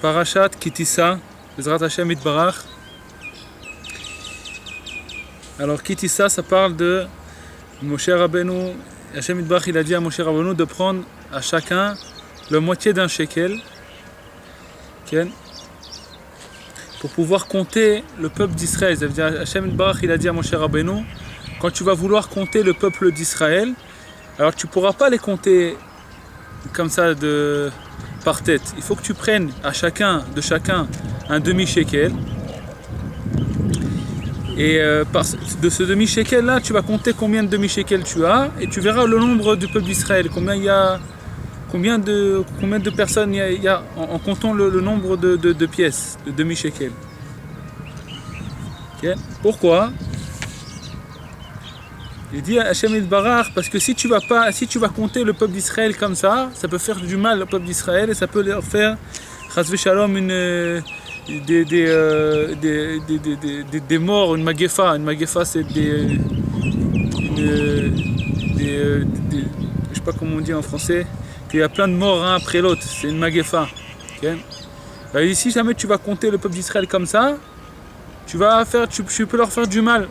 Parashat Kitissa, Bezrat Hashem Itbarach. Alors Kitissa, ça parle de Moshe Rabbeinu. Hashem Itbarach, il a dit à Moshe Rabbeinu de prendre à chacun la moitié d'un shekel, pour pouvoir compter le peuple d'Israël. Ça veut dire, Hashem Itbarach, il a dit à Moshe Rabbeinu, quand tu vas vouloir compter le peuple d'Israël, alors tu ne pourras pas les compter comme ça par tête. Il faut que tu prennes de chacun un demi-shekel. Et de ce demi-shekel là, tu vas compter combien de demi-shekel tu as et tu verras le nombre du peuple d'Israël, combien de personnes il y a en comptant le nombre de pièces, de demi-shekel. Okay. Pourquoi? Il dit à Hashem Itbarach, parce que si tu vas compter le peuple d'Israël comme ça peut faire du mal au peuple d'Israël et ça peut leur faire chas v'shalom des morts, une magefa. Une magefa, c'est je sais pas comment on dit en français, qu'il y a plein de morts un après l'autre, c'est une magefa. Okay. Alors, si jamais tu vas compter le peuple d'Israël comme ça, tu peux leur faire du mal.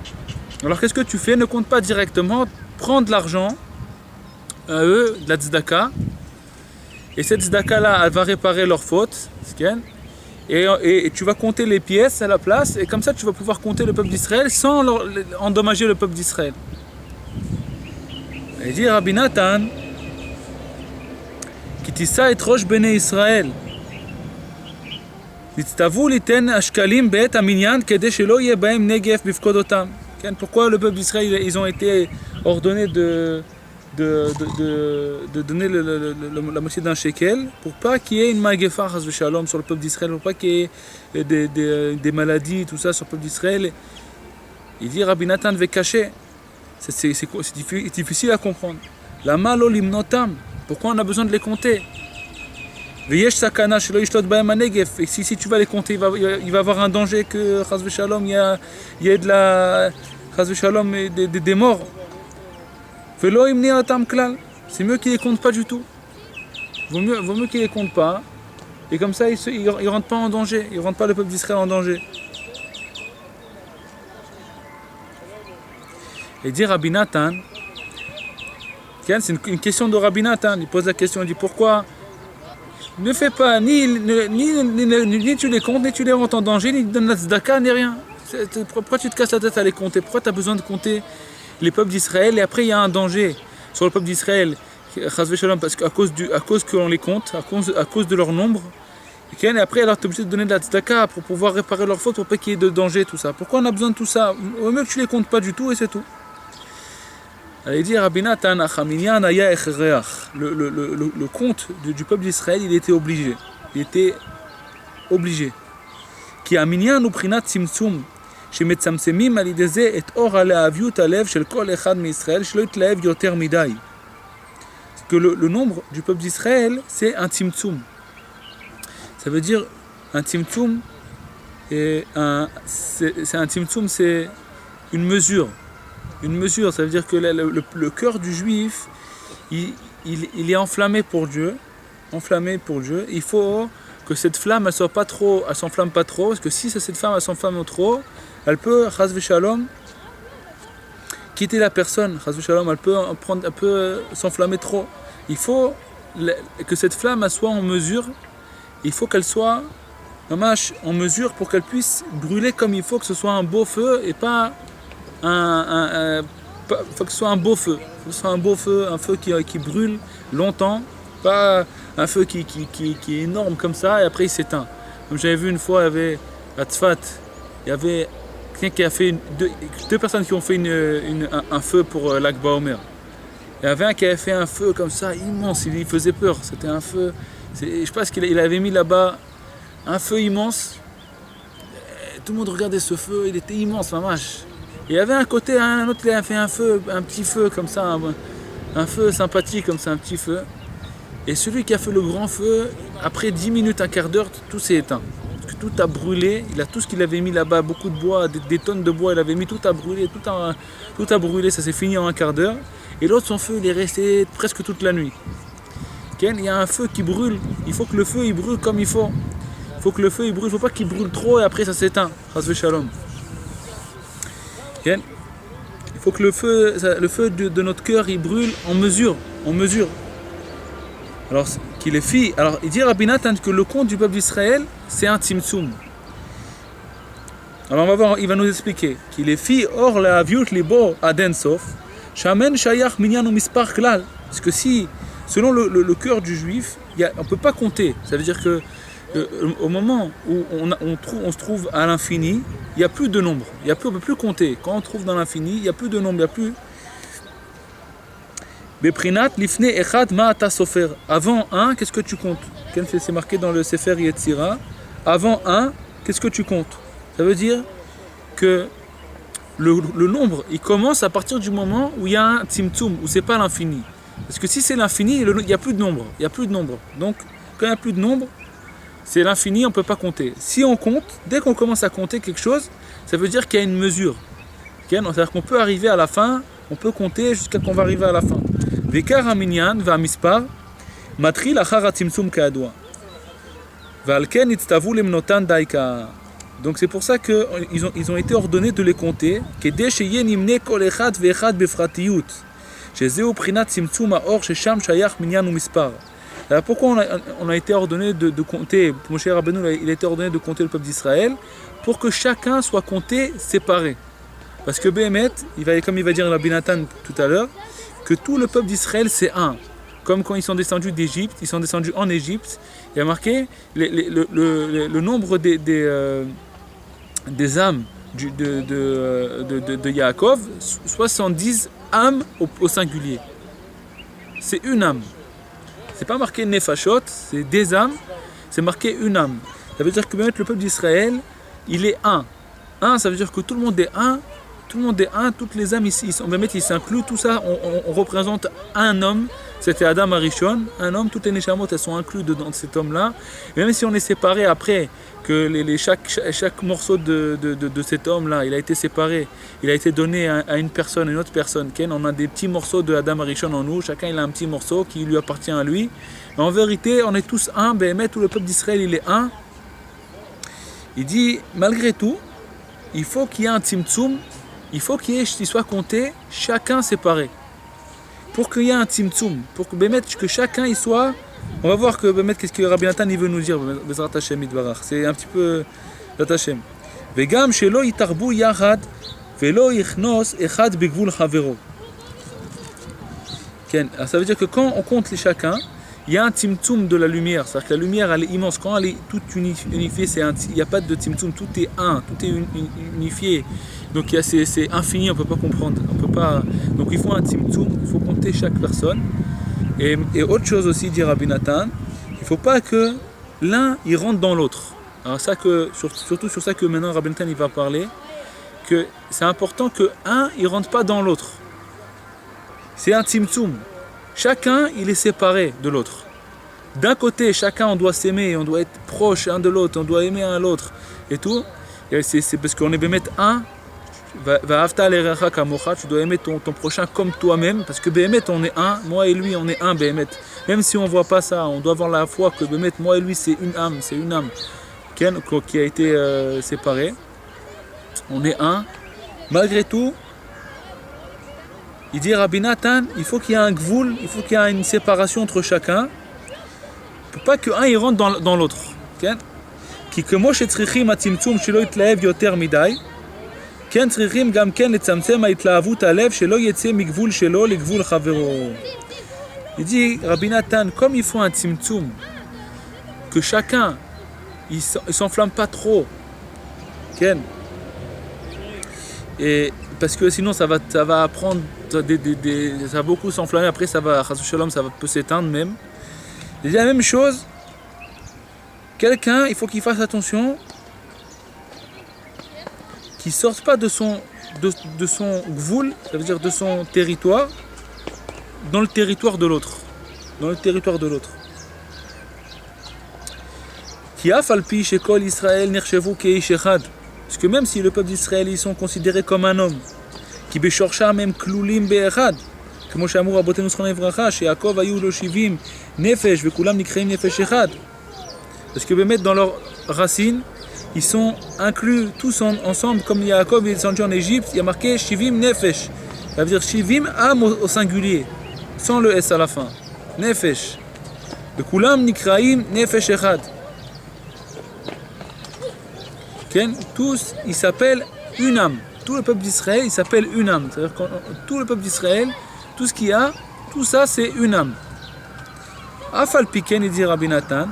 Alors qu'est-ce que tu fais? Ne compte pas directement, prends de l'argent à eux, de la tzedaka, et cette tzedaka là, elle va réparer leurs fautes, et tu vas compter les pièces à la place, et comme ça tu vas pouvoir compter le peuple d'Israël sans endommager le peuple d'Israël. Il dit Rabbi Nathan, Kitissa et Rosh Bnei Israël, Nitztavu liten ashkalim be'et aminyan kedei shelo yeh bahem negef bifkodotam. Pourquoi le peuple d'Israël, ils ont été ordonnés de donner la moitié d'un shekel pour pas qu'il y ait une magefa chas v'shalom sur le peuple d'Israël, pour pas qu'il y ait des maladies, tout ça sur le peuple d'Israël. Il dit Rabbi Nathan veut cacher. C'est difficile à comprendre. La malo limnotam. Pourquoi on a besoin de les compter? Veyesh sakana shelo yishtot bahem hanegef. Et si tu vas les compter, il va y avoir un danger que chas v'shalom il y a de la chas v'shalom des morts. Velo imni atam klal. C'est mieux qu'ils les comptent pas du tout. Vaut mieux qu'ils les comptent pas. Et comme ça ils rentrent pas en danger. Ils rentrent pas le peuple d'Israël en danger. Et dit Rabbi Nathan, c'est une question de Rabbi Nathan. Il pose la question, il dit pourquoi ne fais pas, ni tu les comptes, ni tu les rentres en danger, ni tu donnes la tzedaka, ni rien. Pourquoi tu te casses la tête à les compter? Pourquoi tu as besoin de compter les peuples d'Israël? Et après il y a un danger sur le peuple d'Israël, parce qu'à cause qu'on les compte, à cause de leur nombre, et après alors tu es obligé de donner de la tzedaka pour pouvoir réparer leurs fautes, pour pas qu'il y ait de danger, tout ça. Pourquoi on a besoin de tout ça? Au mieux que tu les comptes pas du tout et c'est tout. Il dit Rabbi Nathan, le compte du peuple d'Israël, il était obligé. Qui a minyan ou prinat tzimtzum, shemetzamsemim al yedei ze et or haleaviyut halev shel kol echad miYisrael shelo yitlahev yoter midai. Que le nombre du peuple d'Israël, c'est un tzimtzum. Ça veut dire un tzimtzum, c'est une mesure. Une mesure, ça veut dire que le cœur du juif, il est enflammé pour Dieu. Il faut que cette flamme, elle s'enflamme pas trop, parce que si cette flamme, elle s'enflamme trop, elle peut, chas v'shalom, quitter la personne. Chas v'shalom, elle peut s'enflammer trop. Il faut que cette flamme, elle soit en mesure. Il faut qu'elle soit en mesure pour qu'elle puisse brûler comme il faut, que ce soit un beau feu et pas faut que ce soit un beau feu. Un feu qui brûle longtemps, pas un feu qui est énorme comme ça et après il s'éteint. Comme j'avais vu une fois, il y avait à Tzfat, il y avait quelqu'un qui a fait deux personnes qui ont fait un feu pour Lag Baomer. Il y avait un qui avait fait un feu comme ça immense, il faisait peur. C'était un feu, je pense qu'il avait mis là-bas un feu immense. Tout le monde regardait ce feu, il était immense, mamash. Il y avait un côté, un autre qui a fait un petit feu comme ça, un feu sympathique comme ça, un petit feu. Et celui qui a fait le grand feu, après 10 minutes, un quart d'heure, tout s'est éteint. Parce que tout a brûlé, tout ce qu'il avait mis là-bas, beaucoup de bois, des tonnes de bois, il avait mis, tout a brûlé, tout a brûlé, ça s'est fini en un quart d'heure. Et l'autre, son feu, il est resté presque toute la nuit. Il y a un feu qui brûle, il faut que le feu il brûle comme il faut. Il faut que le feu il brûle, il ne faut pas qu'il brûle trop et après ça s'éteint. Chas v'shalom. Il faut que le feu de notre cœur il brûle en mesure. Alors qu'il est fait. Alors il dit Rabbi Nathan que le compte du peuple d'Israël c'est un tzimtzum. Alors on va voir, il va nous expliquer qu'il est fait or la aviut libo aden sof shamen shayach minyan ou mispar klal. Parce que si selon le cœur du juif, on ne peut pas compter. Ça veut dire que au moment où on se trouve à l'infini, il n'y a plus de nombre. On ne peut plus compter. Quand on trouve dans l'infini, il n'y a plus de nombre, il n'y a plus. Beprinat lifne echad ma'ata sofer. Avant 1, qu'est-ce que tu comptes? C'est marqué dans le Sefer Yetzira. Avant 1, qu'est-ce que tu comptes? Ça veut dire que le nombre, il commence à partir du moment où il y a un tzimtzum, où c'est pas l'infini. Parce que si c'est l'infini, il n'y a plus de nombre. Donc, quand il n'y a plus de nombre, c'est l'infini, on ne peut pas compter. Si on compte, dès qu'on commence à compter quelque chose, ça veut dire qu'il y a une mesure. C'est-à-dire qu'on peut arriver à la fin, on peut compter jusqu'à qu'on va arriver à la fin. Vekar aminyan va mispar, matri lachar hatzimtzum kaadwa. Valken itztavu lemnotan daika. Donc c'est pour ça qu'ils ont été ordonnés de les compter. Kedeh sheye nimne kol echad veechad befratiyut. Shezeu prinat tzimtzum haor shesham shayach minyan umispar. Alors pourquoi on a été ordonné de compter, Moshe Rabbeinu il a été ordonné de compter le peuple d'Israël pour que chacun soit compté séparé. Parce que Béhémet, comme il va dire Rabbi Nathan tout à l'heure, que tout le peuple d'Israël c'est un. Comme quand ils sont descendus d'Égypte, ils sont descendus en Égypte, il y a marqué le nombre des âmes de Yaakov, 70 âmes au singulier. C'est une âme. C'est pas marqué nefashot, c'est des âmes, c'est marqué une âme. Ça veut dire que le peuple d'Israël, il est un. Un, ça veut dire que tout le monde est un, toutes les âmes ici, ils s'incluent, tout ça, on représente un homme, c'était Adam Arishon, un homme, toutes les neshamot, elles sont incluses dans cet homme-là. Et même si on est séparé après, que chaque morceau de cet homme-là, il a été séparé, il a été donné à une personne, à une autre personne, on a des petits morceaux de Adam Arishon en nous, chacun il a un petit morceau qui lui appartient à lui. Mais en vérité, on est tous un, tout le peuple d'Israël, il est un. Il dit, malgré tout, il faut qu'il y ait un tzimtzum, il faut qu'il soit compté, chacun séparé. Pour qu'il y ait un tzimtzum, pour que chacun il soit. On va voir que qu'est-ce que Rabbi Nathan il veut nous dire. C'est un petit peu Hashem. Vegam shelo yitarbu yachad velo yichnos echad begvul chavero. Ça veut dire que quand on compte les chacun, il y a un tzimtzum de la lumière. C'est-à-dire que la lumière elle est immense. Quand elle est toute unifiée, il n'y a pas de tzimtzum, tout est un, tout est unifié. Donc c'est infini, on ne peut pas comprendre. Donc il faut un tzimtzum, il faut compter chaque personne. Et autre chose aussi, dit Rabbi Nathan, il ne faut pas que l'un il rentre dans l'autre. Alors surtout sur ça que maintenant Rabbi Nathan il va parler, que c'est important que un il rentre pas dans l'autre. C'est un tzimtzum. Chacun il est séparé de l'autre. D'un côté, chacun on doit s'aimer, on doit être proche un de l'autre, on doit aimer un l'autre et tout. Et c'est parce qu'on est bémet un. Tu dois aimer ton prochain comme toi-même, parce que Béhémet on est un, moi et lui on est un Béhémet. Même si on ne voit pas ça, on doit avoir la foi que Béhémet, moi et lui c'est une âme qui a été séparée. On est un. Malgré tout, il dit Rabbi Nathan, il faut qu'il y ait un gvoul, il faut qu'il y ait une séparation entre chacun. Il ne faut pas qu'un il rentre dans l'autre. Qui que moi chez Tzrichim atzimtzum shelo yitlaev yoter midai. כן צריכים גם כן לצמצם ההתלהבות הלב שלא יצא מגבול שלו לגבול חברו. Il dit, Rabbi Nathan, comme il faut un tzimtzum, que chacun il s'enflamme pas trop, et parce que sinon ça va prendre ça va beaucoup s'enflammer, après ça peut s'éteindre même. Il dit la même chose, quelqu'un il faut qu'il fasse attention qui ne sortent pas de son gvoul, ça veut dire de son territoire, dans le territoire de l'autre. Qui a falpi chez Kol Israël nirchevu keish echad. Parce que même si le peuple d'Israël ils sont considérés comme un homme, qui beshorcha même klulim be'echad, כמו שאמרו רבותינו זכרונם לברכה, שיעקב היו לו 70 נפש וכולם נקראים נפש אחד. Parce que באמת dans leur racines, ils sont inclus tous ensemble, comme Yaakov est descendu en Égypte, il y a marqué Shivim Nefesh. Ça veut dire Shivim âme au singulier, sans le S à la fin. Nefesh. Le Kulam Nikraim Nefesh Echad. Tous, ils s'appellent une âme. Tout le peuple d'Israël, il s'appelle une âme. C'est-à-dire que tout le peuple d'Israël, tout ce qu'il y a, tout ça, c'est une âme. Afal Piken, il dit Rabbi Nathan,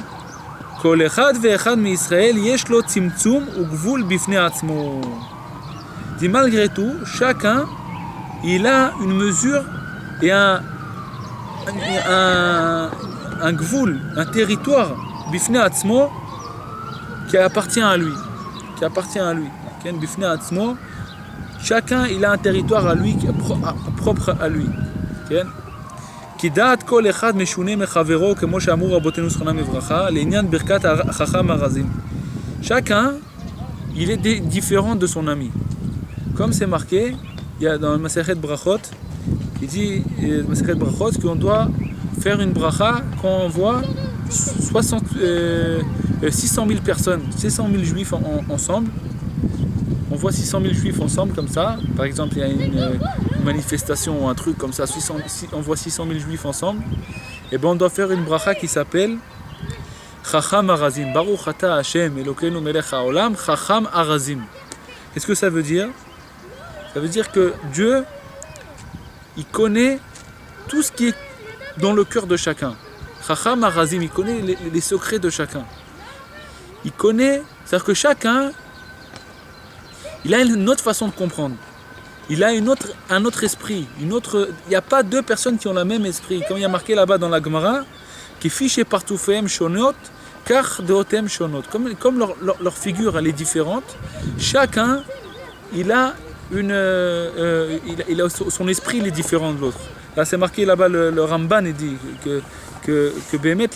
Kol echad ve'echad mi'Israël yesh lo tzimtzum u'gvul bifnei atzmo. Dit malgré tout, chacun, il a une mesure et un gvul, un territoire bifnei atzmo qui appartient à lui. Qui appartient à lui. Bifnei atzmo, chacun, il a un territoire à lui, propre à lui. כי דעת כל אחד משונה מחברו, כמו שאמרו רבותינו זכרונם לברכה, לעניין ברכת החכם הרזים. Chacun, il est différent de son ami. Comme c'est marqué, il y a dans le Masechet Brachot, il dit, Masechet Brachot, qu'on doit faire une bracha quand on voit 600 000 personnes, 600 000 juifs ensemble. On voit 600 000 juifs ensemble comme ça. Par exemple, il y a une manifestation ou un truc comme ça, on voit 600 000 juifs ensemble. Et bien on doit faire une bracha qui s'appelle Chacham Arazim. Baruch Ata Hashem Elokeinu Melech HaOlam Chacham Arazim. Qu'est-ce que ça veut dire? Ça veut dire que Dieu, il connaît tout ce qui est dans le cœur de chacun. Chacham Arazim, il connaît les secrets de chacun. Il connaît, c'est-à-dire que chacun, il a une autre façon de comprendre. Il a un autre esprit. Il n'y a pas deux personnes qui ont le même esprit. Comme il y a marqué là-bas dans la Gemara, qui fiche partoufem shonot, car deotem shonot. Comme leur figure elle est différente, chacun il a son esprit il est différent de l'autre. Là c'est marqué là-bas le Ramban il dit que Bémet,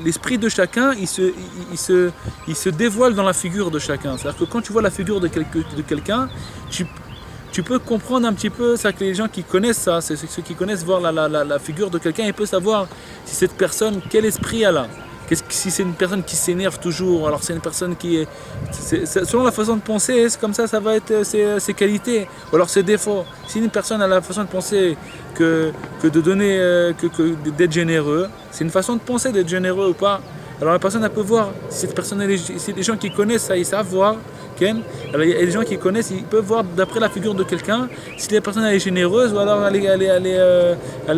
l'esprit de chacun, il se dévoile dans la figure de chacun. C'est-à-dire que quand tu vois la figure de quelqu'un, tu peux comprendre un petit peu, c'est que les gens qui connaissent ça, c'est ceux qui connaissent voir la figure de quelqu'un, ils peuvent savoir si cette personne, quel esprit elle a. Si c'est une personne qui s'énerve toujours, alors c'est une personne qui est... selon la façon de penser, c'est comme ça va être ses qualités, ou alors ses défauts. Si une personne a la façon de penser que de donner, d'être généreux, c'est une façon de penser d'être généreux ou pas. Alors la personne elle peut voir, si cette personne, si les gens qui connaissent ça, ils savent voir. Alors, il y a des gens qui connaissent, ils peuvent voir d'après la figure de quelqu'un, si la personne elle est généreuse ou alors elle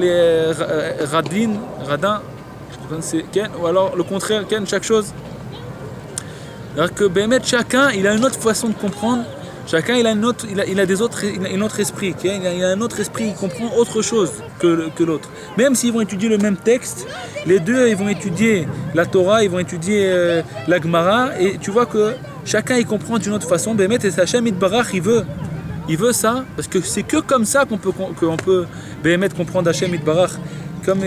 est radin. Ou alors le contraire, chaque chose. Alors que Bémet, chacun il a une autre façon de comprendre, chacun il a un autre esprit, il a un autre esprit, il comprend autre chose que l'autre. Même s'ils vont étudier le même texte, les deux ils vont étudier la Torah, ils vont étudier la Gemara, et tu vois que chacun il comprend d'une autre façon. Bémet et Hachem Yitbarach il veut ça, parce que c'est que comme ça qu'on peut Bémet comprendre Hachem Yitbarach. Comme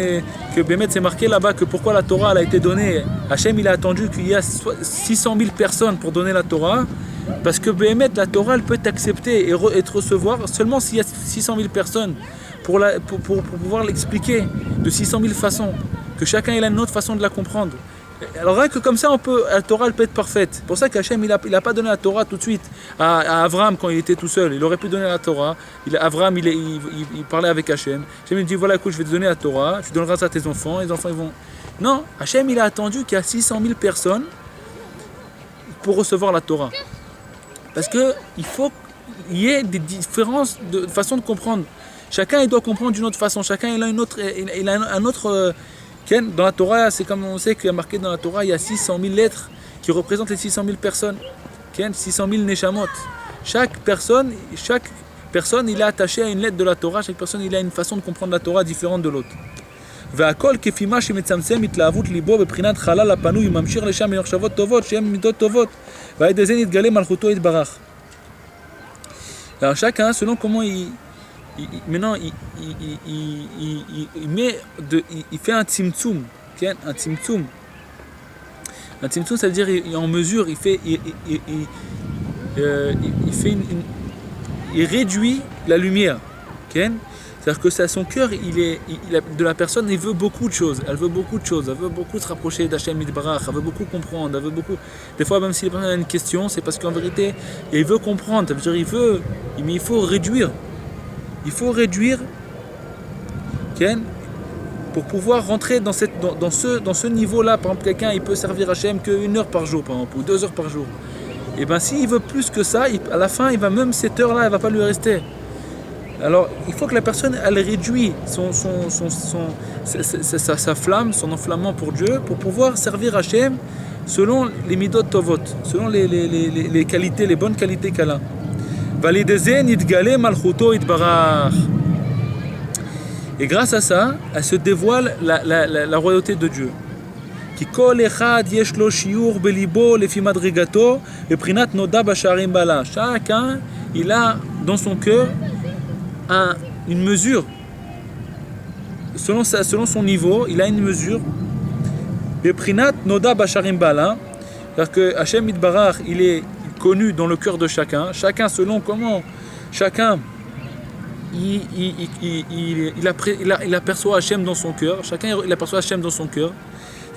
que Bémet c'est marqué là-bas que pourquoi la Torah elle a été donnée. Hachem il a attendu qu'il y a 600 000 personnes pour donner la Torah, parce que Bémet la Torah elle peut être acceptée et te recevoir seulement s'il y a 600 000 personnes pour pouvoir l'expliquer de 600 000 façons, que chacun il a une autre façon de la comprendre. Alors rien que comme ça la Torah elle peut être parfaite. C'est pour ça qu'Hachem il a pas donné la Torah tout de suite à Abraham quand il était tout seul. Il aurait pu donner la Torah. Abraham il parlait avec Hachem. Hachem il dit voilà écoute je vais te donner la Torah, tu donneras ça à tes enfants, les enfants ils vont... Non, Hachem il a attendu qu'il y a 600 000 personnes pour recevoir la Torah. Parce que il faut qu'il y ait des différences de façon de comprendre. Chacun il doit comprendre d'une autre façon. Chacun il a un autre dans la Torah, c'est comme on sait qu'il y a marqué dans la Torah, il y a 600 000 lettres qui représentent les 600 000 personnes. 600 000 neshamot. Chaque personne, il est attaché à une lettre de la Torah. Chaque personne, il a une façon de comprendre la Torah différente de l'autre. והכל כפי מה שמצמצם התלהבות ליבו בבחינת חלל הפנוי וממשיך לשם למחשבות טובות שהן מידות טובות ועל ידי זה נתגלה מלכותו יתברך. Alors chacun, selon comment maintenant il fait un tzimtzum, un tzimtzum. Un tzimtzum, ça veut dire il en mesure, il réduit la lumière. C'est-à-dire que ça, son cœur, de la personne, il veut beaucoup de choses. Elle veut beaucoup de choses. Elle veut beaucoup se rapprocher d'Hachem Yitbarach. Elle veut beaucoup comprendre. Elle veut beaucoup... Des fois, même si la personne a une question, c'est parce qu'en vérité, il veut comprendre. Ça veut dire, mais il faut réduire. Il faut réduire, Ken, pour pouvoir rentrer dans ce niveau-là. Par exemple, quelqu'un, il peut servir Hachem qu'1 heure par jour, par exemple, ou 2 heures par jour. Et bien, s'il veut plus que ça, à la fin, même cette heure-là, elle ne va pas lui rester. Alors, il faut que la personne, elle réduit sa flamme, son enflammement pour Dieu, pour pouvoir servir Hachem selon les midot tovot, selon les qualités, les bonnes qualités qu'elle a. Et grâce à ça, elle se dévoile la royauté de Dieu. Chacun, il a dans son cœur une mesure, selon son niveau, il a une mesure. C'est-à-dire que Hachem Yitbarach, il est connu dans le cœur de chacun. Chacun selon comment chacun il aperçoit Hachem dans son cœur. Chacun il aperçoit Hachem dans son cœur.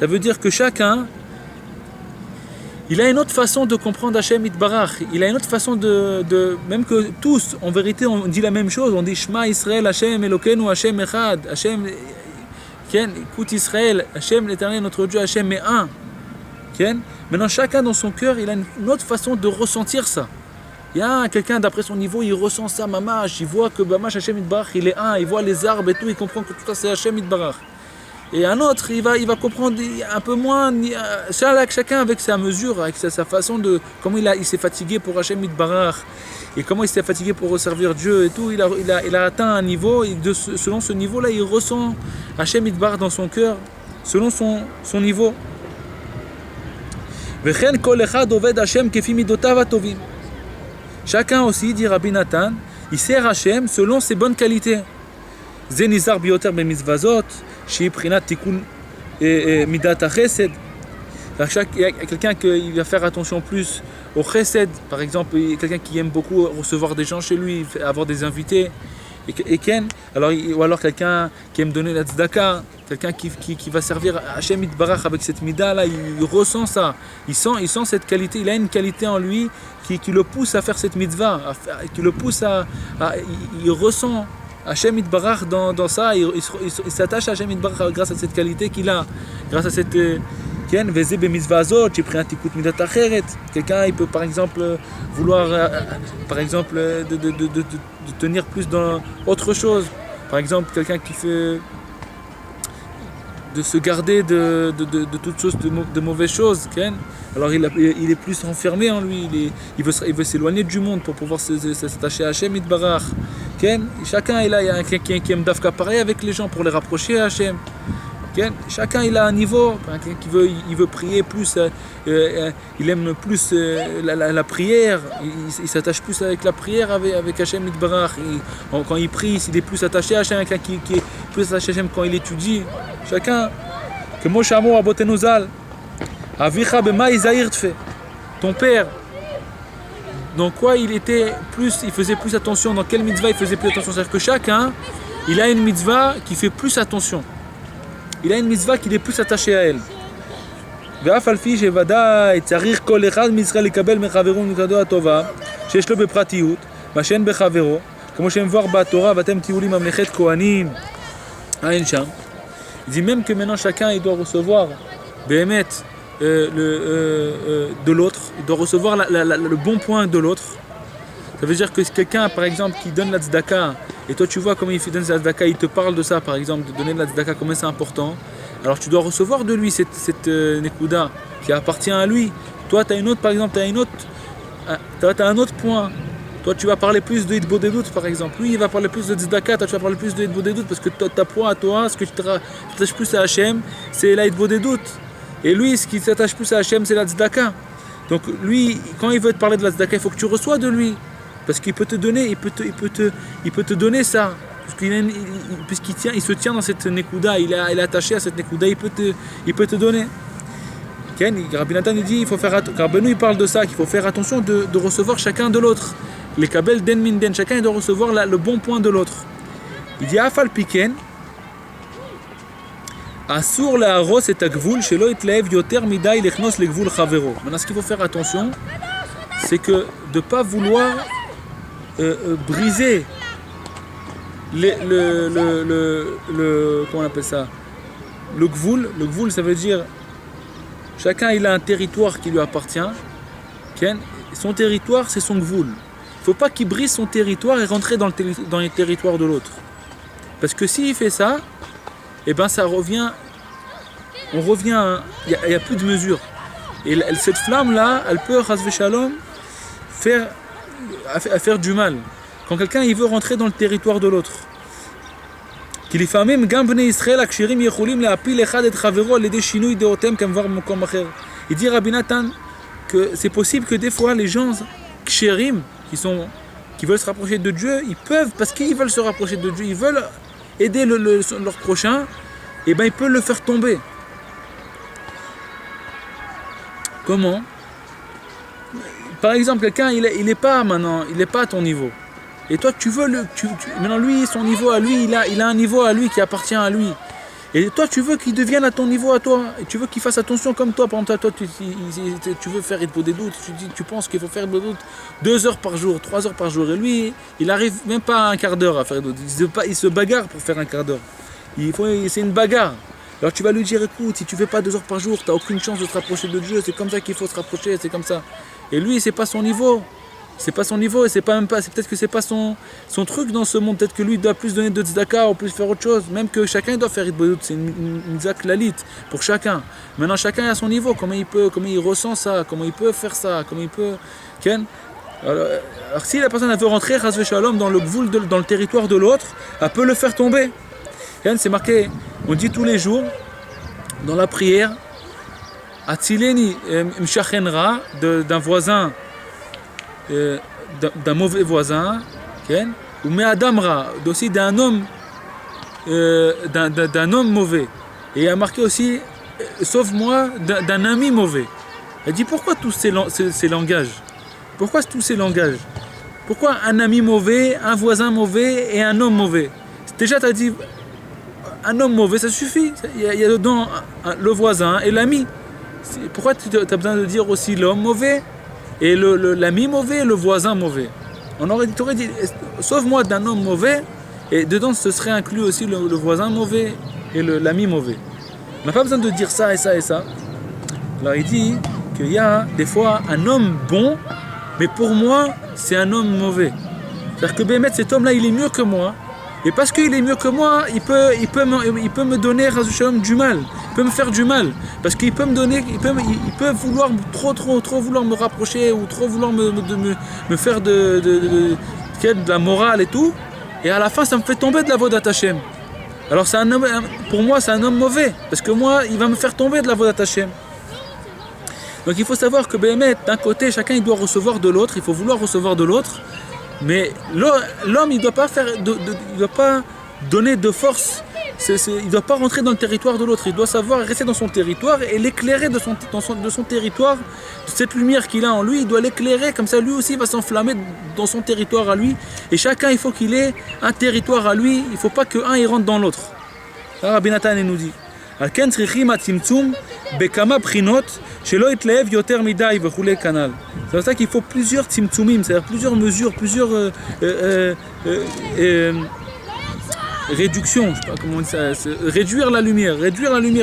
Ça veut dire que chacun il a une autre façon de comprendre Hachem Yitbarach. Il a une autre façon même que tous, en vérité, on dit la même chose. On dit Shema Israël, Hachem Elokeinu, Hachem Echad. Hachem, écoute Israël, Hachem l'Éternel, notre Dieu, Hachem est un. Maintenant, chacun dans son cœur, il a une autre façon de ressentir ça. Il y a quelqu'un, d'après son niveau, il ressent ça, mamash. Il voit que mamash Hachem Yitbarach, il est un. Il voit les arbres et tout, il comprend que tout ça, c'est Hachem Yitbarach. Et un autre, il va comprendre un peu moins, chacun avec sa mesure, avec sa façon de... Comment il s'est fatigué pour Hachem Yitbarach, et comment il s'est fatigué pour servir Dieu et tout. Il a atteint un niveau, et selon ce niveau-là, il ressent Hachem Yitbarach dans son cœur, selon son niveau. Chacun aussi, dit Rabbi Nathan, il sert Hachem selon ses bonnes qualités. Zenizar bioter b'mitzvazot, chez Prinat Tikkun Midat HaChesed. Il y a quelqu'un qui va faire attention plus au Chesed, par exemple, quelqu'un qui aime beaucoup recevoir des gens chez lui, avoir des invités. Ou alors quelqu'un qui aime donner la tzedaka, quelqu'un qui va servir Hachem Yitbarach avec cette mida là, il ressent ça, il sent cette qualité, il a une qualité en lui qui le pousse à faire cette mitzvah, qui le pousse il ressent Hachem Yitbarach dans ça, il s'attache à Hachem Yitbarach grâce à cette qualité qu'il a, grâce à cette quelqu'un il peut par exemple vouloir de tenir plus dans autre chose, par exemple quelqu'un qui fait de se garder de toutes choses de mauvaises choses, alors il est plus enfermé en lui, il veut s'éloigner du monde pour pouvoir s'attacher à Hachem Yitbarach. Chacun il y a quelqu'un qui aime dafka parler avec les gens pour les rapprocher à Hachem. Chacun il a un niveau, quelqu'un il veut prier plus, il aime plus la prière, il s'attache plus avec la prière avec Hachem Yitbarach. Quand il prie, il est plus attaché à Hachem, quelqu'un qui est plus attaché à Hachem quand il étudie. Chacun, que Moshamo Abotenuzal, Avicha bema Isaïr tfe, ton père, dans quoi il faisait plus attention, dans quelle mitzvah il faisait plus attention. C'est-à-dire que chacun, il a une mitzvah qui fait plus attention. Il a une mitzvah qu'il est plus attaché à elle. ואף על פי שוודאי צריך כל אחד מישראל לקבל מחברו ומקדו הטובה שיש לו בפרטיות, מה שאין בחברו, כמו שמבואר בתורה, ואתם תהיו לי ממלכת כהנים. אין שם. Il dit même que maintenant chacun il doit recevoir באמת de l'autre, il doit recevoir le bon point de l'autre. Ça veut dire que quelqu'un par exemple qui donne la tzedaka, et toi tu vois comment il donne la tzedaka, il te parle de ça par exemple, de donner la tzedaka, comment c'est important, alors tu dois recevoir de lui cette nekuda qui appartient à lui. Toi tu as une autre, par exemple, tu as un autre point. Toi tu vas parler plus de hitbodedut par exemple, lui il va parler plus de tzedaka, toi tu vas parler plus de hitbodedut parce que ta point à toi, ce que tu t'attaches plus à Hachem, c'est la hitbodedut. Et lui ce qui s'attache plus à Hachem c'est la tzedaka. Donc lui quand il veut te parler de la tzedaka, il faut que tu reçois de lui. Parce qu'il peut te donner, il peut te donner ça. Puisqu'il se tient dans cette nekuda, il est attaché à cette nekuda, il peut te donner. Rabbi Nathan dit, il faut faire Rabbeinu il parle de ça, qu'il faut faire attention de recevoir chacun de l'autre. Les kabel den min den, chacun doit recevoir le bon point de l'autre. Il dit Afal Piken, Asur Laharos et Agvul, Shelo Itlev Yoter Midai Lechnos Legvul Chavero. Maintenant, ce qu'il faut faire attention, c'est que de ne pas vouloir briser comment on appelle ça, le gvoul. Le gvoul, ça veut dire chacun il a un territoire qui lui appartient. Son territoire, c'est son gvoul. Il ne faut pas qu'il brise son territoire et rentrer dans les territoires de l'autre. Parce que s'il fait ça, eh ben ça revient, il n'y a plus de mesure. Et cette flamme-là, elle peut, chas v'shalom, faire du mal. Quand quelqu'un il veut rentrer dans le territoire de l'autre. Il dit Rabbi Nathan que c'est possible que des fois les gens kshérim, qui veulent se rapprocher de Dieu, ils peuvent, parce qu'ils veulent se rapprocher de Dieu, ils veulent aider leur prochain, et ben ils peuvent le faire tomber. Comment? Par exemple, quelqu'un il n'est pas à ton niveau. Et toi tu veux maintenant lui, son niveau à lui, il a un niveau à lui qui appartient à lui. Et toi tu veux qu'il devienne à ton niveau à toi. Et tu veux qu'il fasse attention comme toi. Par exemple, toi tu veux faire des doutes. Tu penses qu'il faut faire des doutes 2 heures par jour, 3 heures par jour. Et lui, il n'arrive même pas à un quart d'heure à faire des doutes. Il se bagarre pour faire un quart d'heure. C'est une bagarre. Alors tu vas lui dire, écoute, si tu ne fais pas 2 heures par jour, tu n'as aucune chance de te rapprocher de Dieu. C'est comme ça qu'il faut se rapprocher, c'est comme ça. Et lui, c'est pas son niveau. C'est pas son niveau, et c'est peut-être que c'est pas son truc dans ce monde. Peut-être que lui doit plus donner de tzedaka ou plus faire autre chose. Même que chacun doit faire idbodout, c'est une zaklalite pour chacun. Maintenant chacun a son niveau, comment il ressent ça, comment il peut faire ça, comment il peut. Alors si la personne elle veut rentrer chas v'shalom dans le gvoul, dans le territoire de l'autre, elle peut le faire tomber. C'est marqué, on dit tous les jours dans la prière, Atzileni mshachenra, d'un voisin. D'un mauvais voisin, ou me'adamra, aussi d'un homme mauvais. Et il a marqué aussi, sauve-moi d'un ami mauvais. Elle dit pourquoi tous ces langages? Pourquoi tous ces langages? Pourquoi un ami mauvais, un voisin mauvais et un homme mauvais? Déjà tu as dit un homme mauvais, ça suffit. Il y a dedans le voisin et l'ami. Pourquoi tu as besoin de dire aussi l'homme mauvais et l'ami mauvais, le voisin mauvais? T'aurais dit, sauve-moi d'un homme mauvais, et dedans ce serait inclus aussi le voisin mauvais et l'ami mauvais. On n'a pas besoin de dire ça et ça et ça. Alors il dit qu'il y a des fois un homme bon, mais pour moi c'est un homme mauvais. C'est-à-dire que Bémet, cet homme-là, il est mieux que moi. Et parce qu'il est mieux que moi, il peut me donner du mal. Il peut me faire du mal. Parce qu'il peut me donner, il peut vouloir trop vouloir me rapprocher ou trop vouloir me faire de la morale et tout. Et à la fin, ça me fait tomber de la Vodat Hashem. Alors pour moi, c'est un homme mauvais. Parce que moi, il va me faire tomber de la Vodat Hashem. Donc il faut savoir que Béhémet, d'un côté, chacun il doit recevoir de l'autre. Il faut vouloir recevoir de l'autre. Mais l'homme, il ne doit pas donner de force, il ne doit pas rentrer dans le territoire de l'autre, il doit savoir rester dans son territoire et l'éclairer de son territoire, de cette lumière qu'il a en lui, il doit l'éclairer, comme ça lui aussi va s'enflammer dans son territoire à lui, et chacun il faut qu'il ait un territoire à lui, il ne faut pas qu'un il rentre dans l'autre. Là, Rabbi Nathan nous dit, c'est pour ça qu'il faut plusieurs tzimtzumim, c'est-à-dire plusieurs mesures, plusieurs réductions, je sais pas comment on dit ça, réduire la lumière,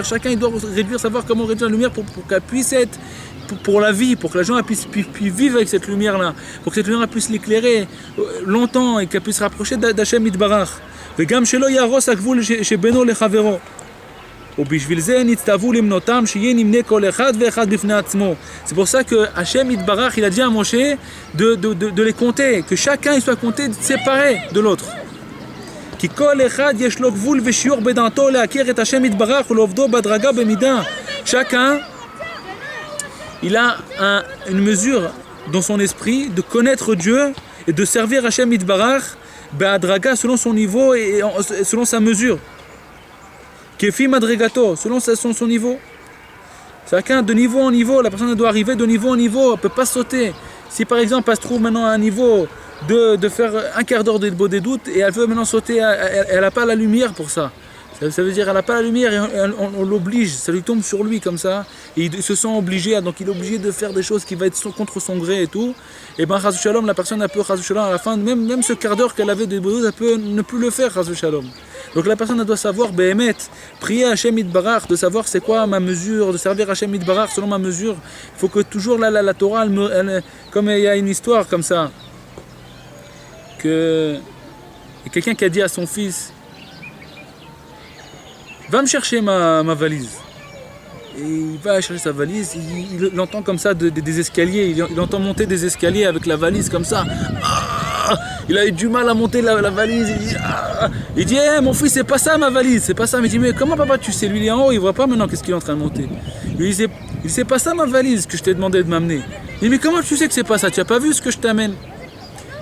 chacun il doit savoir comment réduire la lumière pour qu'elle puisse être pour la vie, pour que la gens puissent vivre avec cette lumière-là, pour que cette lumière puisse l'éclairer longtemps et qu'elle puisse se rapprocher d'Hashem Yitbarach. וגם שלא יהרוס הגבול שבינו לחברו. ובשביל זה נצטוו למנותם שיהיה נמנה כל אחד ואחד בפני עצמו. C'est pour ça que Hachem Yitbarach, il a dit à Moshe de les compter, que chacun il soit compté séparé de l'autre. כי כל אחד יש לו גבול ושיעור בדעתו להכיר את השם יתברך ולעובדו בהדרגה במידה. Chacun il a une mesure dans son esprit de connaître Dieu et de servir Hachem Yitbarach Be'adraga selon son niveau et selon sa mesure. Kefi madrigato, selon son niveau. Chacun de niveau en niveau, la personne doit arriver de niveau en niveau, elle ne peut pas sauter. Si par exemple elle se trouve maintenant à un niveau de faire un quart d'heure de beau des doutes et elle veut maintenant sauter, elle n'a pas la lumière pour ça. Ça veut dire qu'elle n'a pas la lumière et on l'oblige, ça lui tombe sur lui comme ça. Et il se sent obligé, donc il est obligé de faire des choses qui vont être contre son gré et tout. Et ben Chazou Shalom, la personne a peu Chazou Shalom à la fin, même ce quart d'heure qu'elle avait de beau doute, elle peut ne plus le faire Chazou Shalom. Donc la personne elle doit savoir, Behemet, prier Hachem Yitbarach, de savoir c'est quoi ma mesure, de servir Hachem Yitbarach selon ma mesure. Il faut que toujours la Torah, comme il y a une histoire comme ça, que quelqu'un qui a dit à son fils, va me chercher ma valise. Et il va chercher sa valise, il entend comme ça des escaliers, il entend monter des escaliers avec la valise comme ça. Il a eu du mal à monter la valise, il dit hey, mon fils c'est pas ça ma valise, c'est pas ça. Mais il dit mais comment papa tu sais, lui il est en haut, il voit pas maintenant qu'est-ce qu'il est en train de monter. Il dit c'est pas ça ma valise que je t'ai demandé de m'amener. Il dit mais comment tu sais que c'est pas ça, tu as pas vu ce que je t'amène.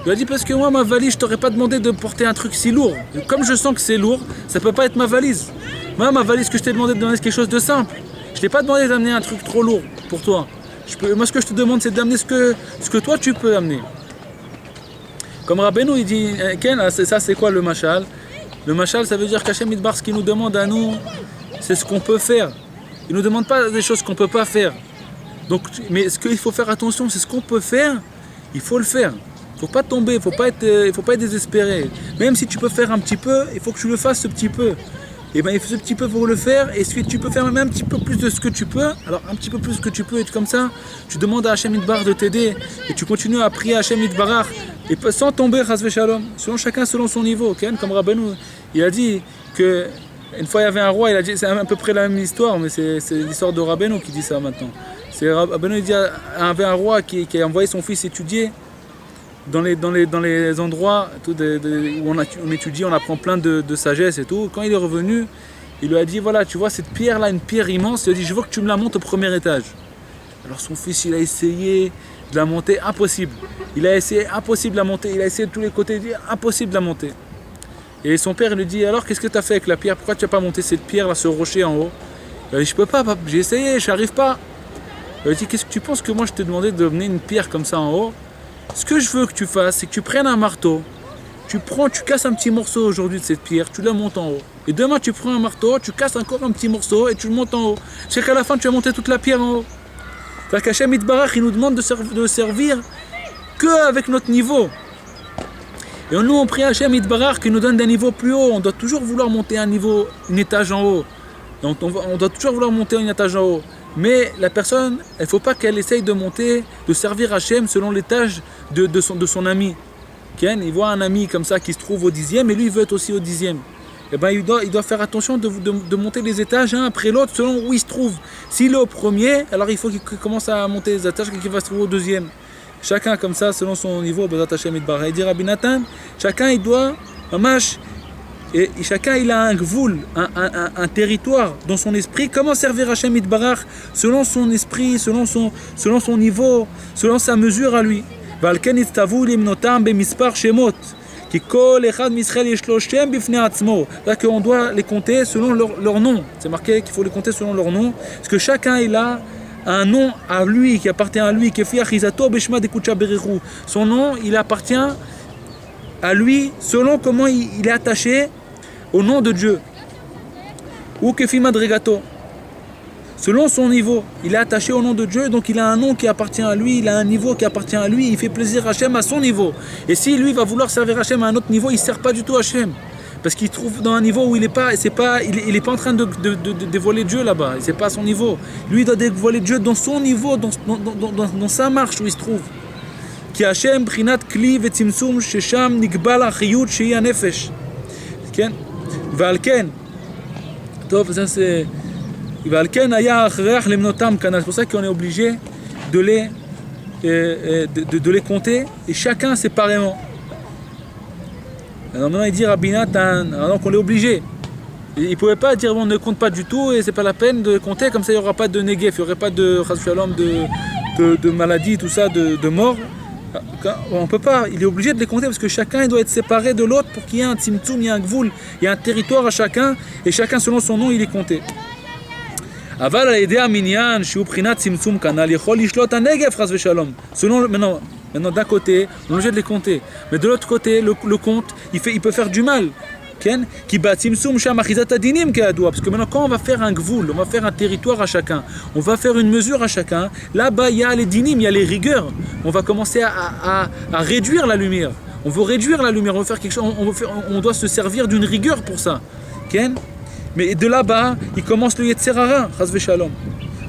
Il a dit parce que moi ma valise je t'aurais pas demandé de porter un truc si lourd. Et comme je sens que c'est lourd, ça peut pas être ma valise. Moi ma valise que je t'ai demandé de donner c'est quelque chose de simple. Je t'ai pas demandé d'amener un truc trop lourd pour toi. Moi ce que je te demande c'est d'amener ce que toi tu peux amener. Comme Rabbeinu il dit, Ken, ça c'est quoi le mashal? Le mashal ça veut dire qu'Hachem Yitbarach ce qu'il nous demande à nous, c'est ce qu'on peut faire. Il nous demande pas des choses qu'on peut pas faire. Donc, mais ce qu'il faut faire attention, c'est ce qu'on peut faire, il faut le faire. Il faut pas tomber, il faut pas être désespéré. Même si tu peux faire un petit peu, il faut que tu le fasses ce petit peu. Et bien il faut ce petit peu pour le faire, et si tu peux faire même un petit peu plus de ce que tu peux, alors un petit peu plus que tu peux, et comme ça, tu demandes à Hachem Yitbarach de t'aider, et tu continues à prier à Hachem Yitbarach, et sans tomber, Chas v'Shalom, chacun selon son niveau. Okay? Comme Rabbeinu, il a dit que une fois il y avait un roi, il a dit, c'est à peu près la même histoire, mais c'est l'histoire de Rabbeinu qui dit ça maintenant. C'est Rabbeinu il dit, il y avait un roi qui a envoyé son fils étudier dans les endroits où on étudie, on apprend plein de sagesse et tout. Quand il est revenu, il lui a dit voilà, tu vois cette pierre là, une pierre immense, il a dit je veux que tu me la montes au premier étage. Alors son fils il a essayé de la monter, impossible. Il a essayé impossible de la monter, il a essayé de tous les côtés, impossible de la monter. Et son père lui dit alors qu'est-ce que tu as fait avec la pierre, pourquoi tu n'as pas monté cette pierre là, ce rocher en haut? Il a dit je peux pas, papa. J'ai essayé, je n'arrive pas. Il a dit qu'est-ce que tu penses que moi je t'ai demandé de mener une pierre comme ça en haut? Ce que je veux que tu fasses, c'est que tu prennes un marteau, tu casses un petit morceau aujourd'hui de cette pierre, tu la montes en haut. Et demain tu prends un marteau, tu casses encore un petit morceau et tu le montes en haut. C'est qu'à la fin tu vas monter toute la pierre en haut. C'est-à-dire qu'Hachem Yitbarach il nous demande de servir qu'avec notre niveau. Et nous on prie Hachem Yitbarach qui nous donne des niveaux plus hauts. On doit toujours vouloir monter un étage en haut. Donc on doit toujours vouloir monter un étage en haut. Mais la personne, il ne faut pas qu'elle essaye de monter, de servir Hachem selon l'étage de son ami. Ken, il voit un ami comme ça qui se trouve au 10e et lui il veut être aussi au 10e. Et ben, il doit faire attention de monter les étages un après l'autre selon où il se trouve. S'il est au premier, alors il faut qu'il commence à monter les étages et qu'il va se trouver au 2e. Chacun comme ça selon son niveau, Hachem Yitbarach. Il dit Rabbi Nathan, chacun il doit, et chacun il a un gvoul, un territoire dans son esprit. Comment servir Hachem Yitbarach selon son esprit, selon son niveau, selon sa mesure à lui. Valken itztavu limnotam bemispar shemot, ki kol echad misrael yesh lo shem bifnei atzmo. C'est-à-dire qu'on doit les compter selon leur nom. C'est marqué qu'il faut les compter selon leur nom, parce que chacun il a un nom à lui, qui appartient à lui, kefi achizato beshma dekucha berichu. Son nom il appartient à lui selon comment il est attaché au nom de Dieu, ou kefi madrigato, selon son niveau, il est attaché au nom de Dieu, donc il a un nom qui appartient à lui, il a un niveau qui appartient à lui, il fait plaisir à Hachem à son niveau. Et si lui va vouloir servir Hachem à un autre niveau, il ne sert pas du tout Hachem, parce qu'il trouve dans un niveau où il n'est pas, il est pas en train de dévoiler Dieu là-bas, c'est pas à son niveau. Lui il doit dévoiler Dieu dans son niveau, dans sa marche où il se trouve. Ki Hachem brinat kli vetzimtzum shesham nikbal achiyut shehi hanefesh. Valken, top, ça c'est. Valken aya achrech lemnotam kanal. C'est pour ça qu'on est obligé de les compter et chacun séparément. Alors maintenant il dit Rabbi Nathan, donc on est obligé. Il ne pouvait pas dire on ne compte pas du tout et c'est pas la peine de compter, comme ça il n'y aura pas de négef, il n'y aurait pas de chas shalom, de maladie, tout ça, de mort. On peut pas, il est obligé de les compter parce que chacun il doit être séparé de l'autre pour qu'il y ait un tzimtzum, il y a un gvoul, il y a un territoire à chacun et chacun selon son nom il est compté. Aval al yedei minyan shu prinat tzimtzum kanal yechol lishlot hanegef chas v'shalom. Selon maintenant Maintenant, d'un côté, on est obligé de les compter. Mais de l'autre côté, le compte, il peut faire du mal. Parce que maintenant, quand on va faire un gvoul, on va faire un territoire à chacun, on va faire une mesure à chacun, là-bas, il y a les dinim, il y a les rigueurs. On va commencer à réduire la lumière. On veut réduire la lumière, on veut faire quelque chose, on doit se servir d'une rigueur pour ça. Mais de là-bas, il commence le Yetzer Hara, chas v'shalom.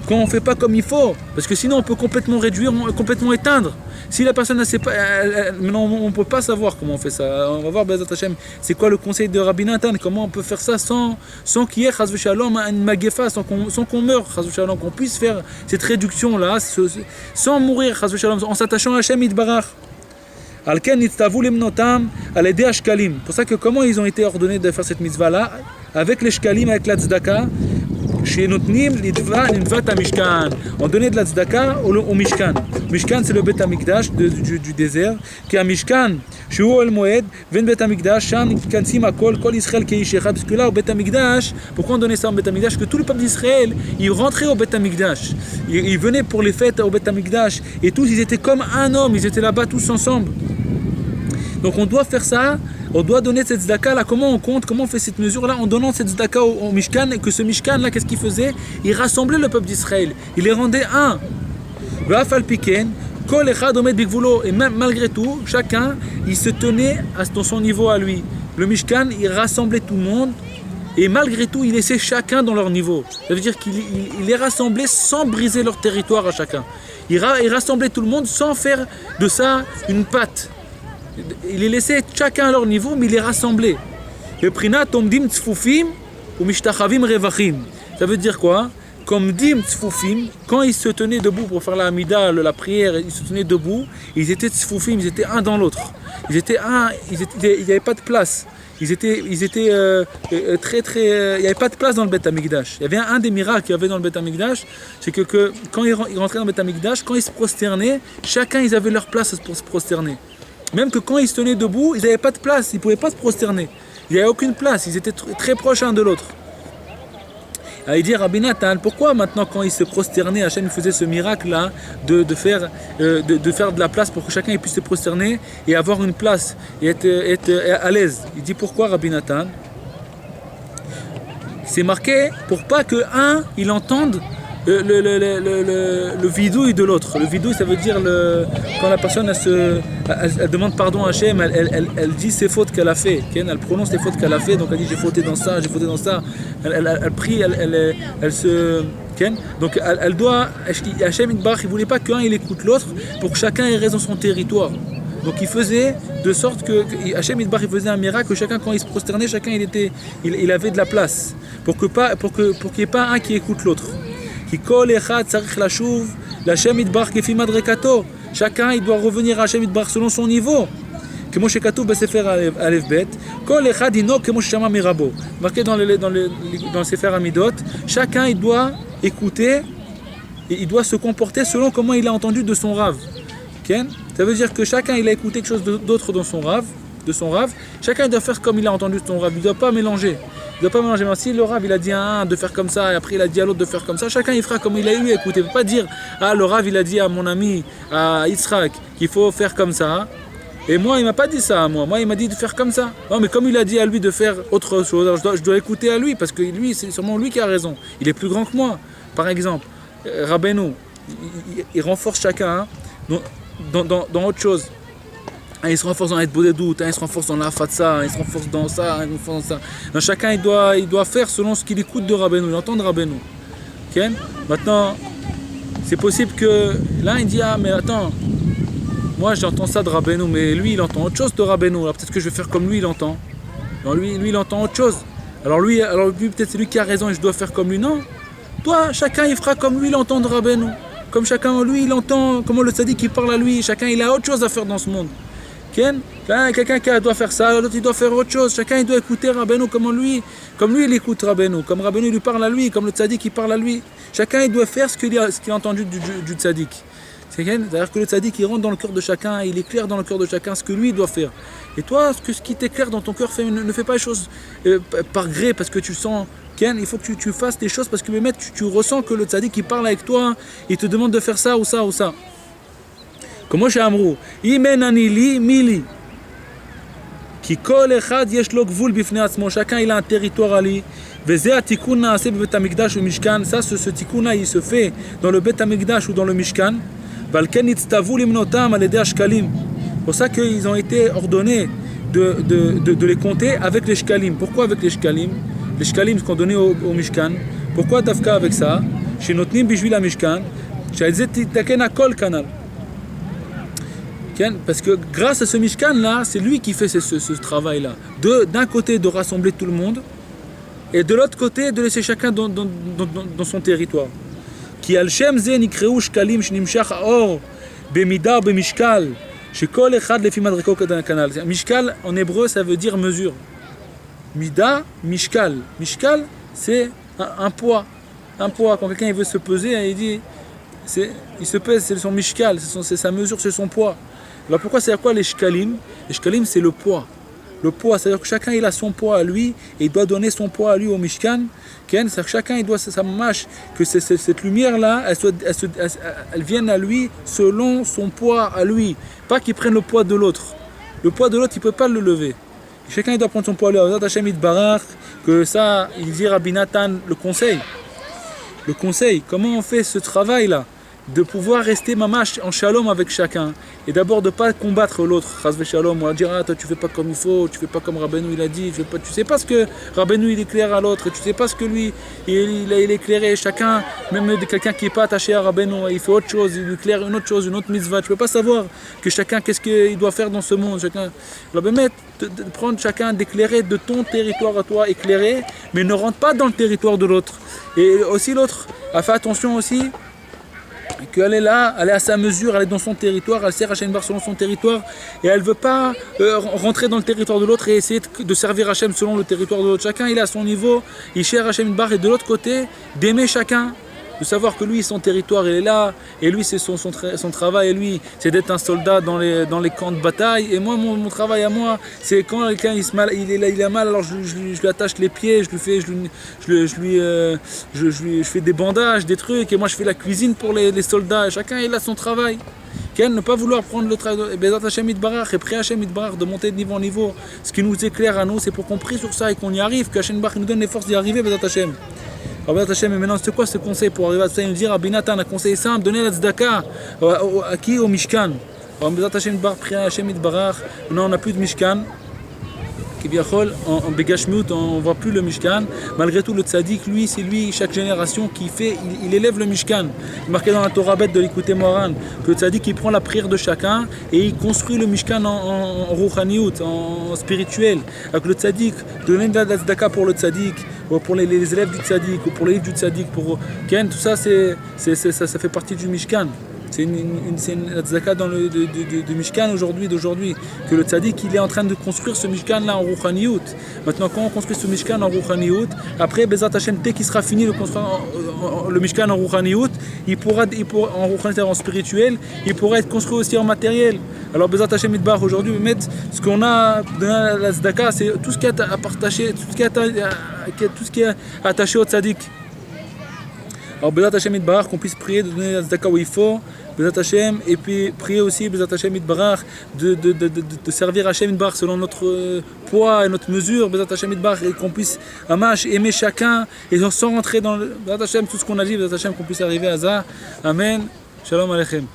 Quand on ne fait pas comme il faut, parce que sinon on peut complètement réduire, complètement éteindre. Si la personne ne sait pas, maintenant on ne peut pas savoir comment on fait ça. On va voir Bezat Hashem, c'est quoi le conseil de Rabbi Nathan, comment on peut faire ça sans qu'il y ait chas v'shalom une magefa, sans qu'on meure, chas v'shalom, qu'on puisse faire cette réduction là, sans mourir, chas v'shalom, en s'attachant à Hashem Yitbarach. Alken nitztavu limnotam al-yedei hashkalim. Pour ça que comment ils ont été ordonnés de faire cette mitzvah là, avec les shkalim, avec la tzedaka. On donnait de la tzedaka au Mishkan. Mishkan, c'est le Bet Hamikdash du désert. Qui est un Mishkan, Sheu El Moed, Ven Bet Hamikdash, Sham Kansim Akol, Kol Israël Keishecha. Parce que là, au Bet Hamikdash, pourquoi on donnait ça au Bet Hamikdash? Que tout le peuple d'Israël, ils rentraient au Bet Hamikdash. Ils venaient pour les fêtes au Bet Hamikdash. Et tous, ils étaient comme un homme. Ils étaient là-bas tous ensemble. Donc on doit faire ça. On doit donner cette tzedaka là, comment on compte, comment on fait cette mesure là, en donnant cette tzedaka au Mishkan, et que ce Mishkan là, qu'est-ce qu'il faisait? Il rassemblait le peuple d'Israël, il les rendait un. Et même malgré tout, chacun, il se tenait dans son niveau à lui. Le Mishkan, il rassemblait tout le monde, et malgré tout, il laissait chacun dans leur niveau. Ça veut dire qu'il les rassemblait sans briser leur territoire à chacun. Il rassemblait tout le monde sans faire de ça une patte. Il les laissait chacun à leur niveau, mais il les rassemblait. Ça veut dire quoi? Comme dim tzfufim, quand ils se tenaient debout pour faire la hamida, la prière, ils se tenaient debout, ils étaient tzfufim, ils étaient un dans l'autre. Il n'y avait pas de place. Ils étaient il n'y avait pas de place dans le Bet Hamikdash. Il y avait un des miracles qu'il y avait dans le Bet Hamikdash, c'est que quand ils rentraient dans le Bet Hamikdash, quand ils se prosternaient, chacun ils avaient leur place pour se prosterner. Même que quand ils se tenaient debout, ils n'avaient pas de place, ils ne pouvaient pas se prosterner. Il n'y avait aucune place, ils étaient très proches l'un de l'autre. Alors il dit Rabbi Nathan, pourquoi maintenant quand ils se prosternaient, Hachem faisait ce miracle-là de faire de la place pour que chacun puisse se prosterner et avoir une place et être à l'aise. Il dit pourquoi Rabbi Nathan? C'est marqué pour pas que un, il entende le vidouille de l'autre. Le vidouille, ça veut dire quand la personne elle demande pardon à Hachem, elle dit ses fautes qu'elle a fait, elle prononce les fautes qu'elle a fait, donc elle dit j'ai fauté dans ça, elle prie, elle se... Donc elle doit... Hachem il voulait pas qu'un il écoute l'autre pour que chacun ait raison sur son territoire. Donc il faisait de sorte que Hachem il faisait un miracle que chacun quand il se prosternait, chacun il avait de la place pour qu'il n'y ait pas un qui écoute l'autre. Chacun il doit revenir à Hachem Yitbarach selon son niveau. Marqué dans le Sefer Amidot, chacun il doit écouter et il doit se comporter selon comment il a entendu de son Rav. Ça veut dire que chacun il a écouté quelque chose d'autre de son Rav. Chacun doit faire comme il a entendu de son Rav. Il ne doit pas mélanger. Mais si le Rav il a dit à un de faire comme ça et après il a dit à l'autre de faire comme ça, chacun il fera comme il a eu écouté. Il ne faut pas dire le Rav il a dit à mon ami à Yitzhak qu'il faut faire comme ça et moi il m'a pas dit ça à moi il m'a dit de faire comme ça. Non mais comme il a dit à lui de faire autre chose, alors je dois écouter à lui parce que lui c'est sûrement lui qui a raison. Il est plus grand que moi. Par exemple, Rabbeinu il renforce chacun dans autre chose. Il se renforce dans l'aide de doute, il se renforce dans la fatsa, il se renforce dans ça, il se renforce dans ça. Donc, chacun il doit faire selon ce qu'il écoute de Rabbeinu, il entend de Rabbeinu. Okay? Maintenant, c'est possible que là il dit mais attends, moi j'entends ça de Rabbeinu, mais lui il entend autre chose de Rabbeinu. Alors peut-être que je vais faire comme lui il entend. Alors lui il entend autre chose. Alors lui peut-être c'est lui qui a raison et je dois faire comme lui. Non. Toi, chacun il fera comme lui il entend de Rabbeinu. Comme chacun lui il entend comment le tzaddik il parle à lui. Chacun il a autre chose à faire dans ce monde. Quelqu'un qui doit faire ça, l'autre il doit faire autre chose. Chacun il doit écouter Rabbeinu comme lui il écoute Rabbeinu, comme Rabbeinu lui parle à lui, comme le tzaddik il parle à lui. Chacun il doit faire ce qu'il a entendu du tzaddik. C'est-à-dire que le tzaddik il rentre dans le cœur de chacun, il éclaire dans le cœur de chacun ce que lui il doit faire. Et toi, ce qui t'éclaire dans ton cœur, ne fais pas les choses par gré parce que tu sens. Il faut que tu fasses des choses parce que tu ressens que le tzaddik il parle avec toi, il te demande de faire ça ou ça ou ça. כמו שאמרו, אם אין אני לי, מי לי? כי כל אחד יש לו גבול בפני עצמו, chacun il a un territoire à lui, וזה התיקון נעשה בבית המקדש ומשכן, ça ce תיקון là il se fait dans le בית המקדש ou dans le משכן, ועל כן נצטוו למנותם על ידי השקלים. C'est pour ça qu'ils ont été ordonnés de les compter avec les shkalim. Pourquoi avec les shkalim? Les shkalim, ce qu'on donnait au Mishkan. Pourquoi Dafka avec ça? Chez Notnim Bijvil à Mishkan. Parce que grâce à ce Mishkan là, c'est lui qui fait ce travail là. D'un côté de rassembler tout le monde, et de l'autre côté de laisser chacun dans son territoire. Qui al-shem ze nikreu shkalim shnimshach or bemida bemishkal. Shekol echad lefi madreko kanal. Mishkal en hébreu ça veut dire mesure. Mida, mishkal. Mishkal c'est un poids. Un poids. Quand quelqu'un il veut se peser, il dit, il se pèse, c'est son mishkal, c'est sa mesure, c'est son poids. Alors pourquoi c'est à quoi les shkalim? Les shkalim c'est le poids. Le poids, c'est-à-dire que chacun il a son poids à lui et il doit donner son poids à lui au Mishkan. C'est-à-dire que chacun il doit sa mâche, que cette lumière-là, elle vienne à lui selon son poids à lui. Pas qu'il prenne le poids de l'autre. Le poids de l'autre, il ne peut pas le lever. Chacun il doit prendre son poids à lui. Hashem Yitbarach, que ça, il dit Rabbi Nathan, le conseil. Le conseil, comment on fait ce travail-là? De pouvoir rester mamash en shalom avec chacun et d'abord de ne pas combattre l'autre, chas shalom, ou dire ah toi tu fais pas comme il faut, tu fais pas comme Rabbeinu il a dit, tu sais pas ce que Rabbeinu il éclaire à l'autre, tu sais pas ce que lui il éclairé, chacun, même quelqu'un qui n'est pas attaché à Rabbeinu, il fait autre chose, il éclaire une autre chose, une autre mitzvah, tu peux pas savoir que chacun qu'est-ce qu'il doit faire dans ce monde, chacun, de prendre chacun, d'éclairer de ton territoire à toi, éclairer, mais ne rentre pas dans le territoire de l'autre, et aussi l'autre a fait attention aussi qu'elle est là, elle est à sa mesure, elle est dans son territoire, elle sert Hachem Bar selon son territoire et elle ne veut pas rentrer dans le territoire de l'autre et essayer de servir Hachem selon le territoire de l'autre. Chacun il est à son niveau, il sert Hachem Bar et de l'autre côté d'aimer chacun, de savoir que lui son territoire il est là et lui c'est son travail et lui c'est d'être un soldat dans les camps de bataille et moi mon travail à moi c'est quand quelqu'un il a mal alors je lui attache les pieds, je fais des bandages, des trucs et moi je fais la cuisine pour les soldats et chacun il a son travail. Ne pas vouloir prendre le travail Bezat Hashem Yitbarach et prier Hashem Yitbarach de monter de niveau en niveau. Ce qui nous éclaire à nous c'est pour qu'on prie sur ça et qu'on y arrive, que Hashem Yitbarach nous donne les forces d'y arriver Bezat Hashem. Rabbi Hashem, mais maintenant c'est quoi ce conseil pour arriver à ça? Il nous dit Rabbi Nathan a conseillé simple, donner la tzedaka à qui? Au Mishkan. Rabbi Hashem prier Hashem Yitbarach. Maintenant on n'a plus de Mishkan. En Begashmut, on ne voit plus le Mishkan. Malgré tout, le tzaddik, lui, c'est lui, chaque génération qui fait, il élève le Mishkan. Il est marqué dans la Torah bête de l'écouter Moran, que le tzaddik, il prend la prière de chacun et il construit le Mishkan en Rouhaniout, en spirituel. Avec le tzaddik, donner de la tzedaka pour le tzaddik, ou pour les élèves du tzaddik, ou pour les livres du tzaddik, pour Ken, tout ça, ça fait partie du Mishkan. C'est une tzedaka dans le Mishkan d'aujourd'hui, que le tzaddik il est en train de construire ce Mishkan là en Rouhaniout. Maintenant quand on construit ce Mishkan en Rouhaniout, après Bezat Hashem dès qu'il sera fini de construire le Mishkan en Rouhaniout, il pourra en Rouhaniout en spirituel, il pourra être construit aussi en matériel. Alors Bezat Hashem Yitbarach aujourd'hui, ce qu'on a dans la tzedaka, c'est tout ce qui est à partager, tout ce qui est attaché au tzaddik. Alors Bezat Hashem Yitbarach, qu'on puisse prier de donner la tzedaka où il faut, Bezat Hashem, et puis prier aussi Bezat Hashem Yitbarach de servir Hashem Yitbarach selon notre poids et notre mesure, Bezat Hashem Yitbarach, et qu'on puisse aimer chacun et sans rentrer dans Bezat Hashem tout ce qu'on a dit, Bezat Hashem qu'on puisse arriver à ça. Amen. Shalom Aleichem.